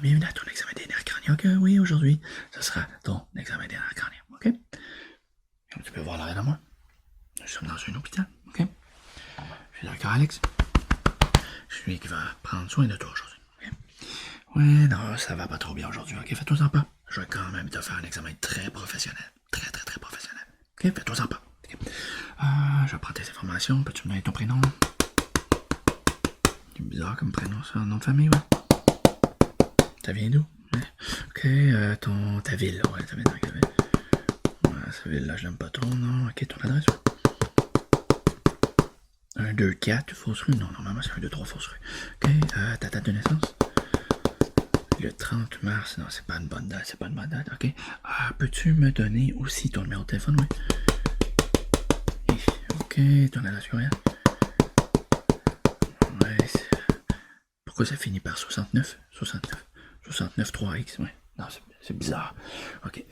bienvenue à ton examen des nerfs crâniens. Ok, oui, aujourd'hui, ce sera ton examen des nerfs crâniens. Ok? Comme tu peux voir l'arrière de moi, nous sommes dans un hôpital. Ok? Je suis le docteur Alex. Je suis lui qui va prendre soin de toi aujourd'hui. Ok? Ouais, non, ça va pas trop bien aujourd'hui. Ok, fais-toi en pas. Je vais quand même te faire un examen très professionnel. Très professionnel. Ok, fais-toi en pas. Okay. Je vais prendre tes informations. Peux-tu me donner ton prénom? C'est bizarre comme prénom, ça, nom de famille, ouais. Ça vient d'où? Ok, ta ville, ouais, ça vient de quelle ville? Ouais, cette ville-là, je l'aime pas trop, non. Ok, ton adresse, ouais. 1, 2, 4, fausse rue? Non, normalement, c'est 1, 2, 3, fausse rue. Ok, ta date de naissance? Le 30 mars, non, c'est pas une bonne date, ok. Peux-tu me donner aussi ton numéro de téléphone, ouais? Ok, ton adresse courriel? Ouais, pourquoi ça finit par 69? 69 3X, ouais. Non, c'est bizarre. Ok,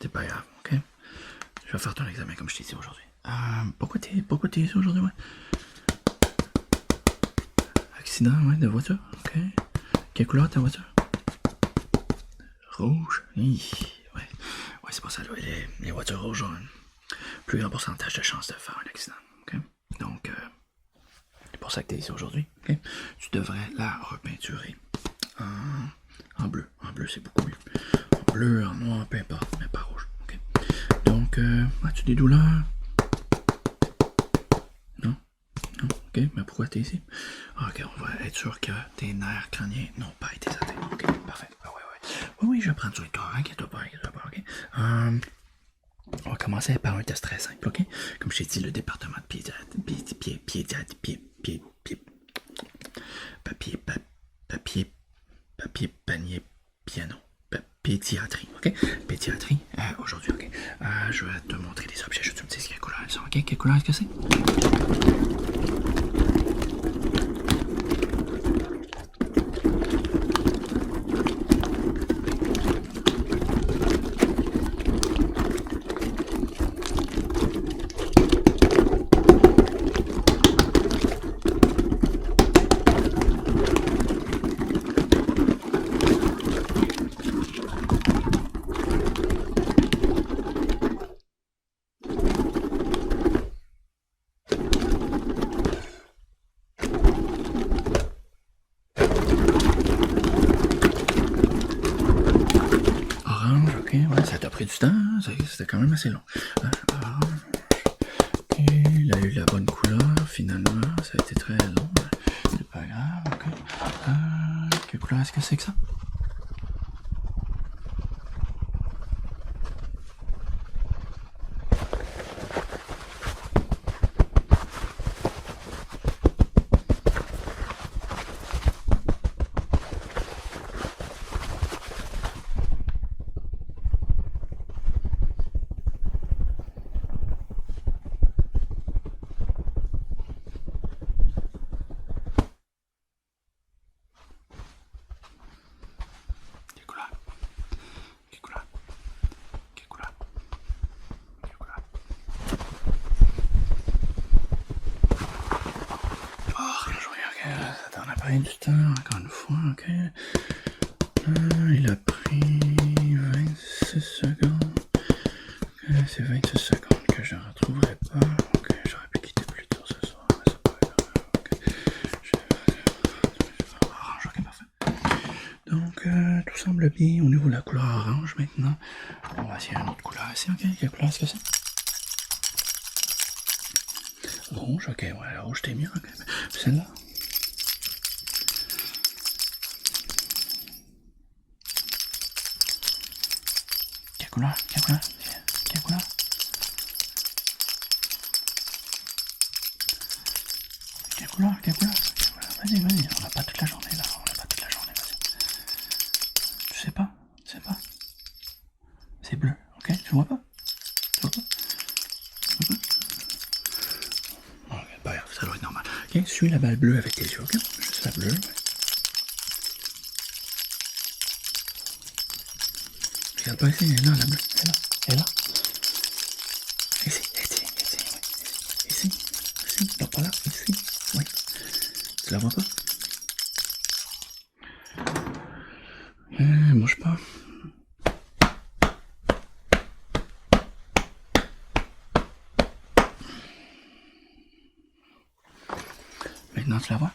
c'est pas grave, ok? Je vais faire ton examen comme je t'ai dit aujourd'hui. Pourquoi t'es ici aujourd'hui, ouais? Accident, ouais, de voiture, ok. Quelle couleur ta voiture? Rouge, ouais. Ouais, c'est pour ça, les voitures rouges ont un plus grand pourcentage de chances de faire un accident, ok? Donc, c'est pour ça que t'es ici aujourd'hui, ok? Tu devrais la repeinturer en bleu. En bleu, c'est beaucoup mieux. En bleu, en noir, peu importe, mais pas rouge, ok? Donc, as-tu des douleurs? Non? Non? Ok, mais pourquoi t'es ici? Ok, on va être sûr que tes nerfs crâniens n'ont pas été atteints. Ok, parfait. Oui, je vais prendre sur le corps, inquiète-toi pas, ok? On va commencer par un test très simple, ok? Comme je t'ai dit, le département de papier, panier, piano. Pédiatrie, ok? Pédiatrie, aujourd'hui, ok? Je vais te montrer des objets, je vais te dire quelle couleur ils sont, ok? Quelle couleur est-ce que c'est? Orange, ok, ouais, ça t'a pris du temps, hein? C'était quand même assez long. Orange, ok, il a eu la bonne couleur, finalement, ça a été très long, c'est pas grave, ok. Quelle couleur est-ce que c'est que ça? Quelle couleur? Quelle couleur? Quelle couleur? Quelle couleur? Orange, oui, ok, ça t'en a pris du temps, encore une fois, ok. Il a pris 26 secondes. C'est 26 secondes que je ne retrouverai pas. Ok, j'aurais pu quitter plus tôt ce soir, mais c'est pas grave. Ok. Orange, ok, parfait. Donc, tout semble bien au niveau de la couleur orange maintenant. On va essayer une autre couleur ici, ok? Quelle couleur est-ce que c'est? Rouge, ok, ouais, la rouge t'es bien, ok. Celle-là? Quelle couleur? Quelle couleur? Quelle couleur? Quelle couleur? Quelle couleur? Vas-y, on n'a pas toute la journée là, on n'a pas toute la journée, vas-y. Tu sais pas? Tu sais pas? C'est bleu, ok? Tu vois pas? Tu vois pas? Ok, pas grave, ça doit être normal. Ok, suis la balle bleue avec tes yeux, ok? Juste la bleue, ouais. Regarde pas ici, elle est là, la bleue, elle est là. Ici, ouais. Ici, non pas là, ici, oui. Tu la vois pas? Bouge pas. Maintenant, tu la vois?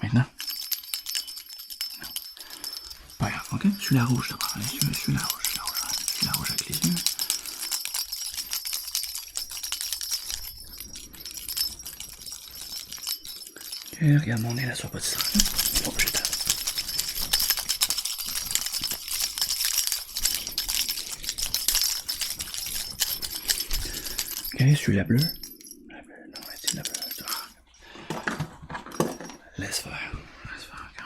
Maintenant? Pas grave, ok? Suis la rouge d'abord. Suis la rouge, suis la rouge avec les yeux. Ok, regarde mon nez là, sois pas distrait. Bon, je t'aime. Ok, suis la bleue. La bleue, non, c'est la bleue. Laisse faire.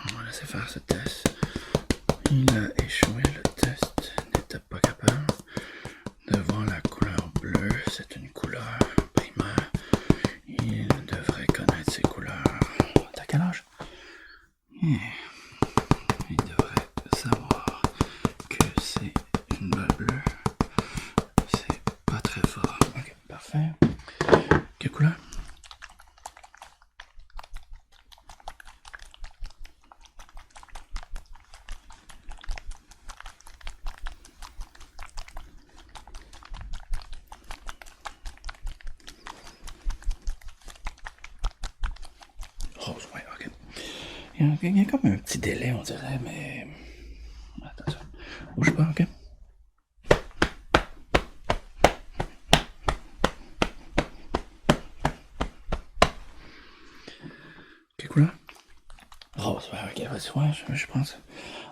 On va laisser faire ce test. Il a échoué le test, n'était pas capable de voir la couleur bleue. C'est une couleur primaire. Il devrait connaître ces couleurs. T'as quel âge? Il devrait savoir que c'est une balle bleue. C'est pas très fort. Ok, parfait. Quelle couleur? Rose, ouais, ok. Il y a comme un petit délai, on dirait, mais... Attention. Bouge pas, ok? Quelle couleur? Rose, ouais, ok, vas-y, ouais, je pense.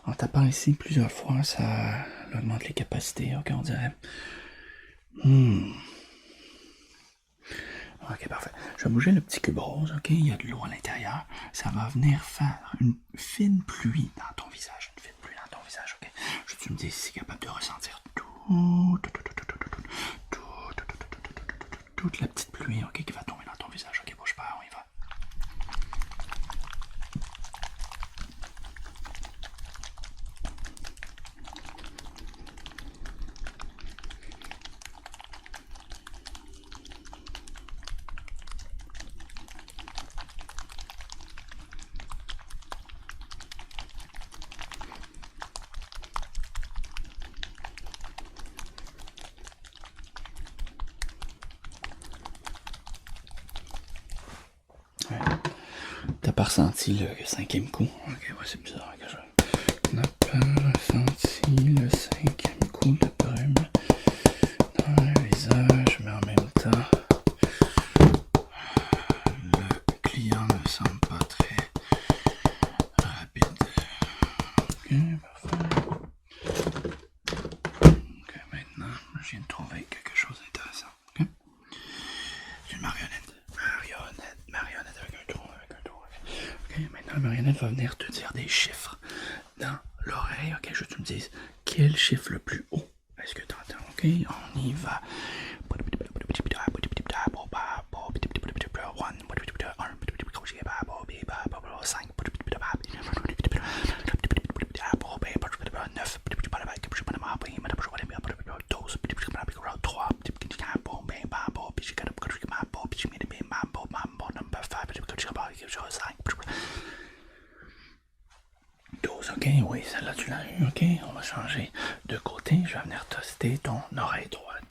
En tapant ici plusieurs fois, ça augmente les capacités, ok, on dirait. Ok, parfait. Je vais bouger le petit cube rose, ok? Il y a de l'eau à l'intérieur. Ça va venir faire une fine pluie dans ton visage. Une fine pluie dans ton visage, ok? Je tu me dis si c'est capable de ressentir toute la petite pluie, ok, qui va tomber dans ton visage. Ok, bouge pas, on y va. Ouais. T'as pas ressenti le cinquième coup? Ok, ouais, c'est bizarre que je... N'a pas ressenti le cinquième coup de brume dans le visage, mais en même temps, le client ne semble pas très rapide. Ok, parfait. Ok, maintenant, je viens de trouver quelque chose d'intéressant. Ok? C'est une marionnette. Marionnette avec un trou, Ok, maintenant la marionnette va venir te dire des chiffres dans l'oreille. Ok, je veux que tu me dises quel chiffre le plus haut est-ce que tu entends. Ok, on y va. Ok, oui, celle-là tu l'as eu, ok, on va changer de côté, je vais venir tester ton oreille droite,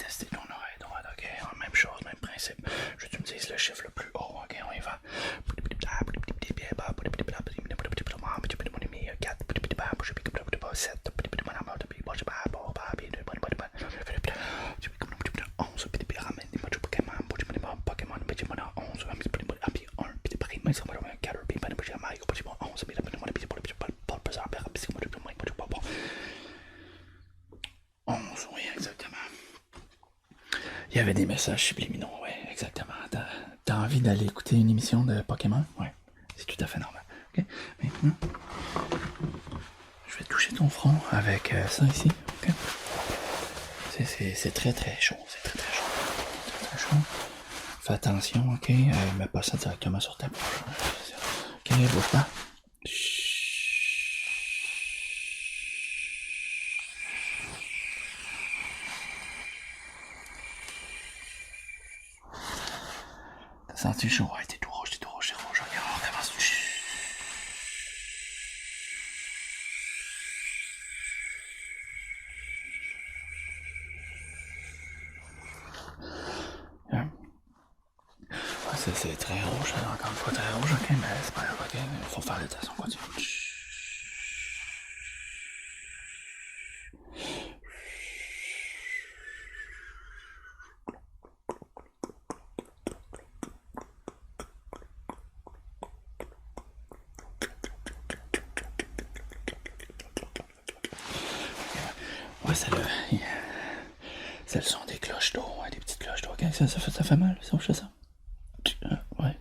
ok, même chose, même principe, je veux que tu me dises le chiffre le plus haut, ok, on y va. 11, oui, exactement. Il y avait des messages subliminaux, oui, exactement. T'as envie d'aller écouter une émission de Pokémon? Oui, c'est tout à fait normal. Ok, maintenant, je vais toucher ton front avec ça ici. Ok, c'est très très chaud, c'est très très chaud. Très chaud. Fais attention, ok, mets pas ça directement sur ta bouche. Ok, bouge pas. T'as senti chaud? Ouais, t'es tout rouge, c'est rouge. Regarde, on commence. Ouais, c'est très rouge, encore une fois très rouge, ok, mais c'est pas grave, ok, il faut faire l'attention, continue. Ouais, c'est le son des cloches d'eau, des petites cloches d'eau, ok, ça fait mal, si on fait ça? Ouais,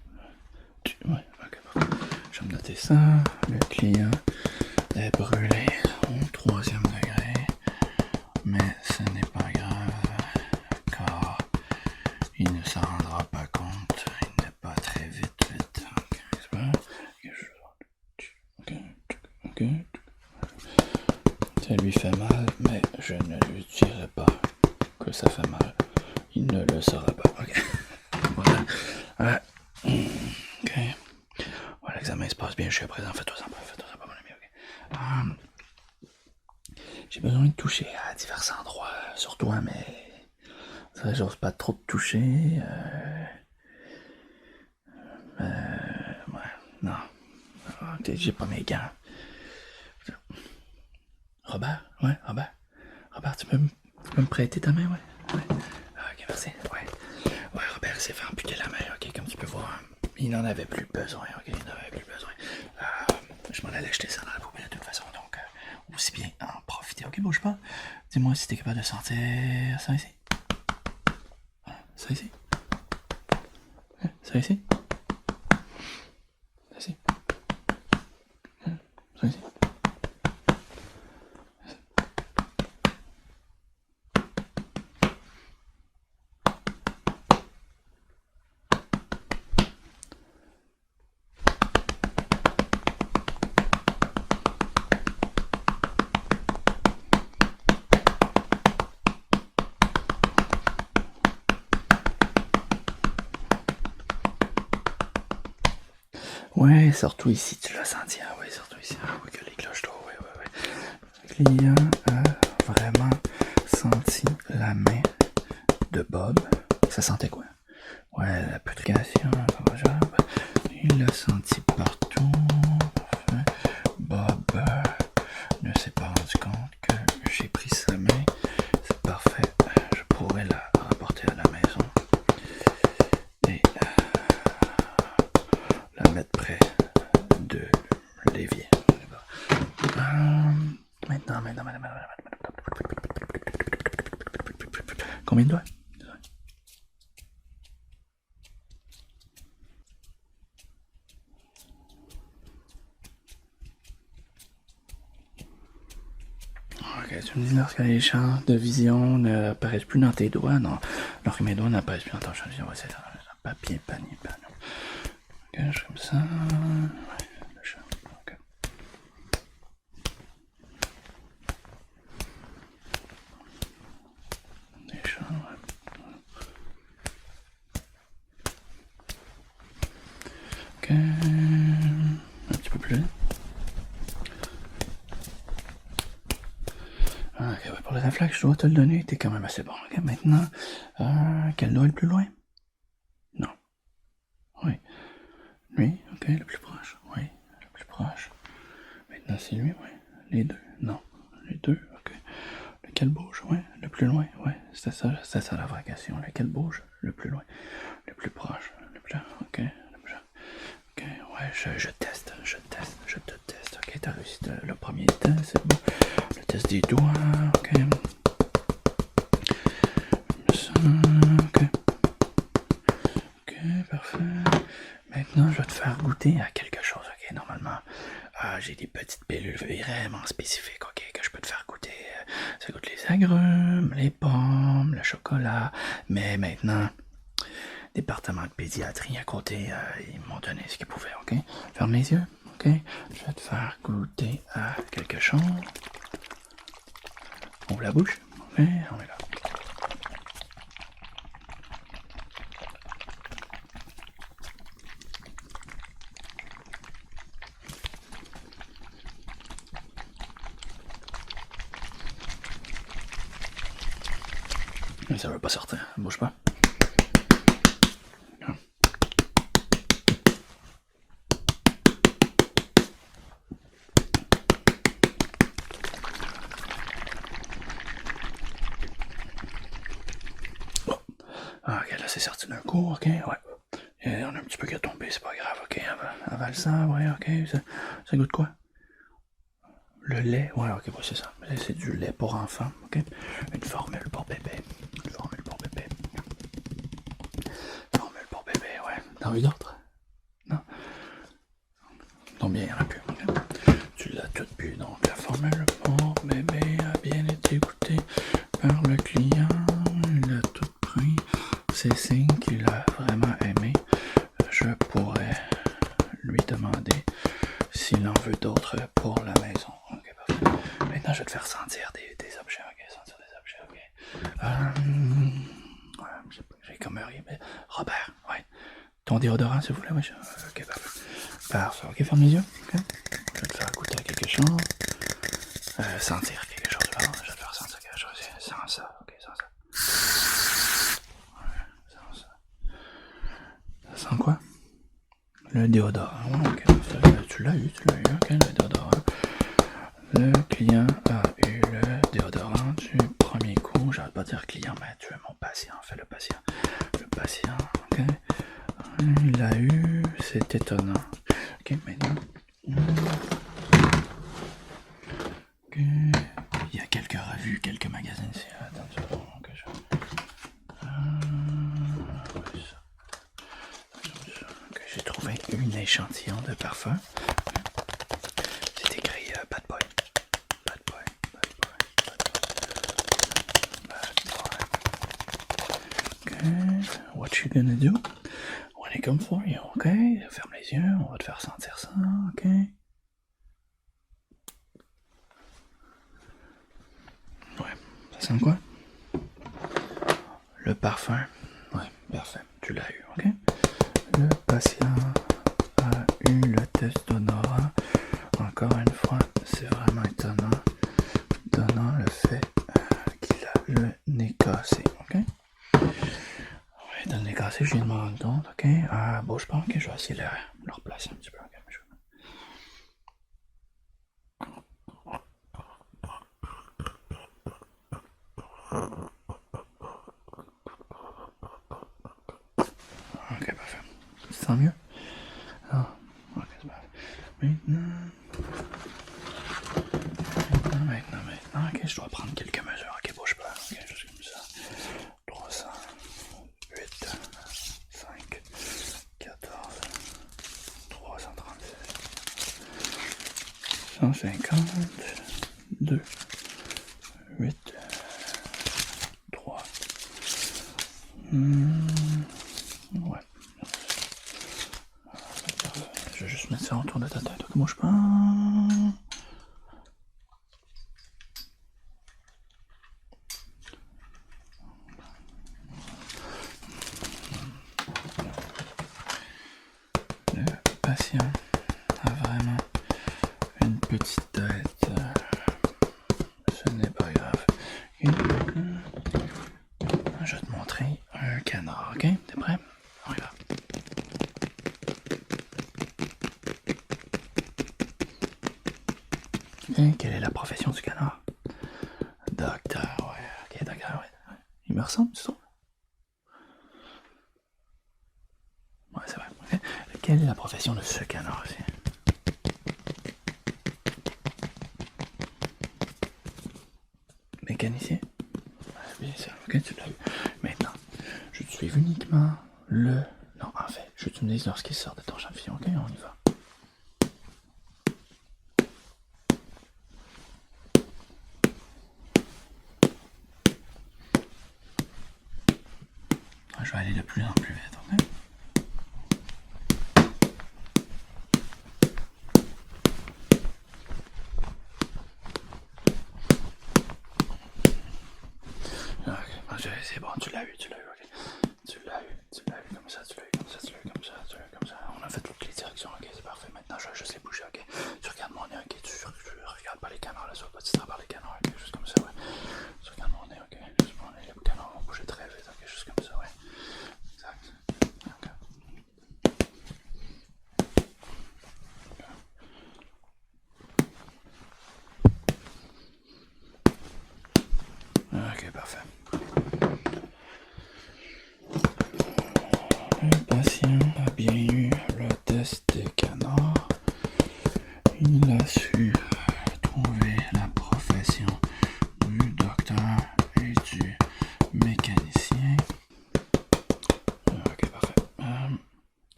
ok, bon. Je vais me noter ça, le client est brûlé au 3e degré, mais ce n'est pas grave, car il ne s'en rendra pas compte, il n'est pas très vite, ok, ça lui fait mal, mais je ne lui dirai pas que ça fait mal, il ne le saura pas, ok, voilà, ok, voilà, l'examen se passe bien jusqu'à présent, fais-toi ça pas, mon ami, ok. J'ai besoin de toucher à divers endroits sur toi, mais j'ose pas trop te toucher. Ouais, non. J'ai pas mes gants. Robert? Ouais, Robert. Robert, tu peux me prêter ta main, ouais? Ok, merci. Ouais, Robert s'est fait amputer la main, ok, comme tu peux voir. Il n'en avait plus besoin, ok, il n'en avait plus besoin. Je m'en allais jeter ça dans la poubelle de toute façon, donc aussi bien en profiter. Ok, bouge pas. Dis-moi si t'es capable de sentir ça ici. Ça ici. Ça ici. Ça ici. Ça ici. Ouais, surtout ici, tu l'as senti. Ah ouais, surtout ici. Ah oui, que les cloches d'eau, ouais. Le client a vraiment senti la main de Bob. Ça sentait quoi? Ouais, la putréfaction, il l'a senti partout. Bob ne s'est pas rendu compte que j'ai pris sa main. C'est parfait. Je pourrais la rapporter à la maison et la mettre près de l'évier. Maintenant. Combien de doigts? Ok, tu me dis lorsque les champs de vision n'apparaissent plus dans tes doigts, non. Lorsque mes doigts n'apparaissent plus dans ton champ de vision, ouais, c'est ça. Papier, panier, panneau. Ok, je fais comme ça. Ouais, le champ. Ok. Les champs, ouais. Ok. Un petit peu plus. Ok, ouais, pour le réflexe, je dois te le donner, t'es quand même assez bon. Ok, maintenant, quel doigt est le plus loin? Non. Oui. Lui, ok, le plus proche. Oui, le plus proche. Maintenant, c'est lui, oui. Les deux, non. Les deux, ok. Lequel bouge? Oui, le plus loin, oui. C'était ça la vraie question. Lequel bouge? Le plus loin. Le plus proche. Le plus, ok. Le plus, ok, ouais, je teste. Je te teste. Ok, t'as réussi le premier test, c'est bon. Le test des doigts, ok. Ça, ok. Ok, parfait. Maintenant, je vais te faire goûter à quelque chose, ok? Normalement, j'ai des petites pilules vraiment spécifiques, ok? Que je peux te faire goûter. Ça goûte les agrumes, les pommes, le chocolat. Mais maintenant, département de pédiatrie à côté, ils m'ont donné ce qu'ils pouvaient, ok? Ferme les yeux, ok? Je vais te faire goûter à quelque chose. Ouvre la bouche, ok? On est là. Ça veut pas sortir, bouge pas. Ah, ok, là c'est sorti d'un coup, ok, ouais. Et on a un petit peu qui a tombé, c'est pas grave, ok. Avale ça, ouais, ok. Ça goûte quoi? Le lait, ouais, ok, ouais, c'est ça. C'est du lait pour enfants, ok. Une formule pour bébé. Une formule pour bébé. Formule pour bébé, ouais. T'as envie d'autres? Non? Donc bien, il n'y en a plus. Okay. Tu l'as tout bu, donc la formule pour bébé a bien été goûtée par le client. Il a tout pris. C'est signe qu'il a vraiment aimé. Je pourrais lui demander s'il en veut d'autres pour la maison. Ok, parfait. Maintenant, je vais te faire sentir des objets. Ok, sentir des objets. Ok. Ouais, j'ai comme un rien, mais Robert, ouais. Ton déodorant, s'il vous plaît, ouais. Ok, parfait. Parfait. Ok, ferme les yeux. Ok. Je vais te faire goûter à quelque chose. Sentir quelque chose. Pardon. Je vais te faire sentir quelque chose. Sans ça. Ok, sans ça. Ouais, sans ça. Ça sent quoi? Le déodorant. Ouais, ok, parfait. Tu l'as eu, ok, le déodorant. Le client a eu le déodorant du premier coup. J'arrête pas de dire client, mais tu es mon patient. Fais le patient. Le patient, ok. Il l'a eu, c'est étonnant. Ok, maintenant. Ok. Il y a quelques revues, quelques magazines ici. Attends, tu vas voir que je. Ok, j'ai trouvé un échantillon de parfum. C'est écrit Bad Boy. Bad Boy, Bad Boy, Bad Boy. Ok, what you gonna do when I come for you, ok? Ferme les yeux, on va te faire sentir ça, ok? Ouais, ça sent quoi? Le parfum. Ouais, parfait, tu l'as eu, ok? Le patient a eu le test d'odorat. Encore une fois, c'est vraiment étonnant. Donnant le fait qu'il a le nez cassé, ok? Ouais, dans le nez cassé, je viens de m'en rendre compte, ok? Bouge pas, ok? Je vais essayer de le replacer un petit peu, ok? Ok, parfait. Tu te sens mieux? Ah, ok, c'est parfait. Maintenant, ok, je dois prendre quelques mesures, ok, bouge pas, ok, juste comme ça. 308, 5, 14, 336, 150, 2, 8, 3. Ouais. Je vais juste mettre ça autour de ta tête, ok, bouge pas. Le patient a vraiment une petite tête. Ce n'est pas grave. Et je vais te montrer un canard, ok? T'es prêt? On y va. Et quelle est la profession du canard? Docteur, ouais. Ok, docteur, ouais. Il me ressemble, tu trouves? Ouais, c'est vrai. Okay. Quelle est la profession de ce canard aussi? Mécanicien? Ouais, bien sûr. Ok, tu l'as eu. Maintenant, je te suive uniquement le. Non, en fait, je t'utilise lorsqu'il sort de ton champ de vision. Ok, on y va. Je vais aller de plus en plus vite, ok? Ok, c'est bon, tu l'as eu, ok. Tu l'as eu comme ça, tu l'as eu comme ça, tu l'as eu comme ça, tu l'as eu comme ça. On a fait toutes les directions, ok, c'est parfait. Maintenant, je vais juste les bouger, ok. Tu regardes mon nez, ok. Tu regardes pas les canards, là, tu vas pas distraire par les canards, ok. Juste comme ça, ouais. Tu regardes mon nez, ok. Juste mon nez, les canards vont bouger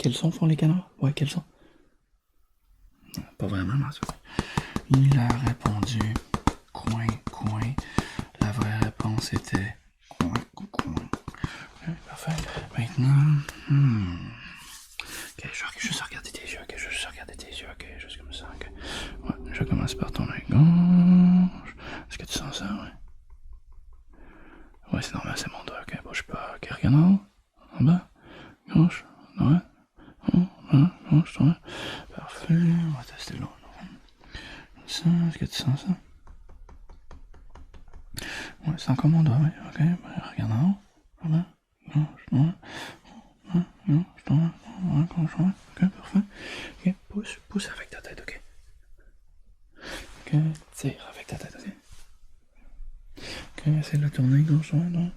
Quels sons font les canards? Ouais, quels sons? Non, pas vraiment, mais il a répondu coin, coin. La vraie réponse était coin, coin. Ouais, parfait. Maintenant, ok, je vais juste regarder tes yeux, ok, je vais juste regarder tes yeux, ok, juste comme ça, ok. Ouais, je commence par ton œil gauche. Est-ce que tu sens ça, ouais? Ouais, c'est normal, c'est mon doigt, ok, bouge pas, ok, regarde en haut, en bas, gauche, droite, en bas, gauche, droite. Parfait, on va tester l'autre. Ça, est-ce que tu sens ça? Ouais, c'est encore mon doigt, ouais, ok, regarde en haut, en bas, gauche, droite. Gauche, droite, gauche, droite, ok, parfait. Ok, pousse avec ta tête, ok. Ok, tire avec ta tête, ok. Ok, essaie de la tourner, gauche, droite, droite.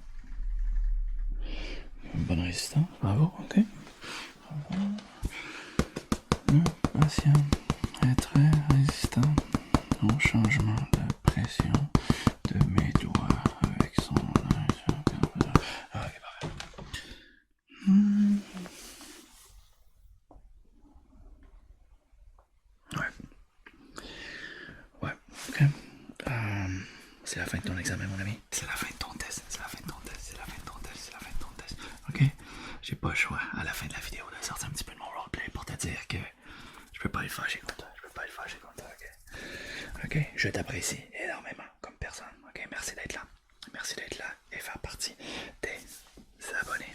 Bonne résistance, bravo, ok. Bravo. Le patient est très résistant au changement de pression de mes doigts avec son œil. Ok, parfait. Ouais. Ouais, ok. C'est la fin de ton examen, mon ami. C'est la fin de ton test. C'est la fin de ton test. C'est la fin de ton test. C'est la fin de ton test. Ok? J'ai pas le choix à la fin de la vidéo de sortir un petit peu de mon roleplay pour te dire que je peux pas être fâché contre toi. Je peux pas être fâché contre toi, ok? Ok? Je t'apprécie énormément comme personne. Ok? Merci d'être là. Merci d'être là et faire partie des abonnés.